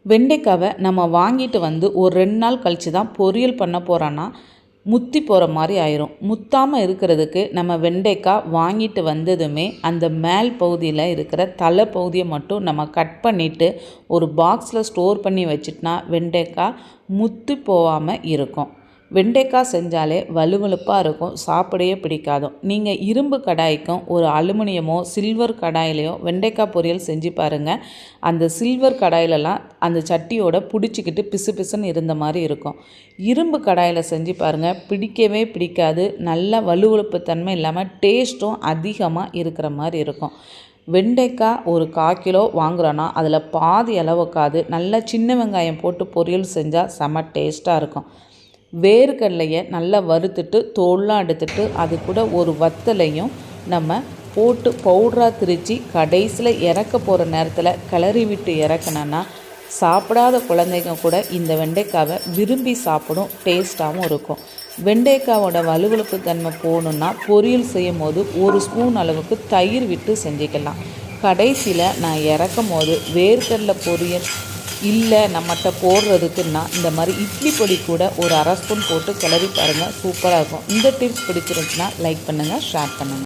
வெண்டைக்காவை நம்ம வாங்கிட்டு வந்து ஒரு 2 நாள் கழித்து தான் பொரியல் பண்ண போகிறோன்னா முத்தி போகிற மாதிரி ஆயிரும். முத்தாமல் இருக்கிறதுக்கு நம்ம வெண்டைக்காய் வாங்கிட்டு வந்ததுமே அந்த மேல் பகுதியில் இருக்கிற தலை பகுதியை மட்டும் நம்ம கட் பண்ணிவிட்டு ஒரு பாக்ஸில் ஸ்டோர் பண்ணி வச்சிட்டோன்னா வெண்டைக்காய் முத்தி போகாமல் இருக்கும். வெண்டைக்காய் செஞ்சாலே வலுவலுப்பாக இருக்கும், சாப்பிடவே பிடிக்காது. நீங்கள் இரும்பு கடாய்க்கும் ஒரு அலுமினியமோ சில்வர் கடாயிலையோ வெண்டைக்காய் பொரியல் செஞ்சு பாருங்கள். அந்த சில்வர் கடாயிலலாம் அந்த சட்டியோட பிடிச்சிக்கிட்டு பிசு பிசுன்னு இருந்த மாதிரி இருக்கும். இரும்பு கடாயில் செஞ்சு பாருங்கள், பிடிக்கவே பிடிக்காது. நல்ல வலுவலுப்பு தன்மை இல்லாமல் டேஸ்ட்டும் அதிகமாக இருக்கிற மாதிரி இருக்கும். வெண்டைக்காய் ஒரு 1/4 கிலோ வாங்குகிறோன்னா அதில் பாதி அளவுக்காது நல்ல சின்ன வெங்காயம் போட்டு பொரியல் செஞ்சால் செம டேஸ்ட்டாக இருக்கும். வேர்க்கடலையை நல்லா வறுத்துட்டு தோல்லாம் எடுத்துட்டு அது கூட ஒரு வத்தலையும் நம்ம போட்டு பவுடராக திரித்து கடைசியில் இறக்க போகிற நேரத்தில் கிளறி விட்டு இறக்கணுன்னா சாப்பிடாத குழந்தைங்க கூட இந்த வெண்டைக்காவை விரும்பி சாப்பிடும், டேஸ்ட்டாகவும் இருக்கும். வெண்டைக்காவோட வலுவலுப்பு தன்மை போகணுன்னா பொரியல் செய்யும் போது 1 ஸ்பூன் அளவுக்கு தயிர் விட்டு செஞ்சுக்கலாம். கடைசியில் நான் இறக்கும் போது வேர்க்கடலை பொரியல் இல்லை நம்மகிட்ட போடுறதுக்குன்னா இந்த மாதிரி இட்லி பொடி கூட ஒரு 1/2 ஸ்பூன் போட்டு கிளறி பாருங்கள், சூப்பராக இருக்கும். இந்த டிப்ஸ் பிடிச்சிருந்துச்சுன்னா லைக் பண்ணுங்கள், ஷேர் பண்ணுங்கள்.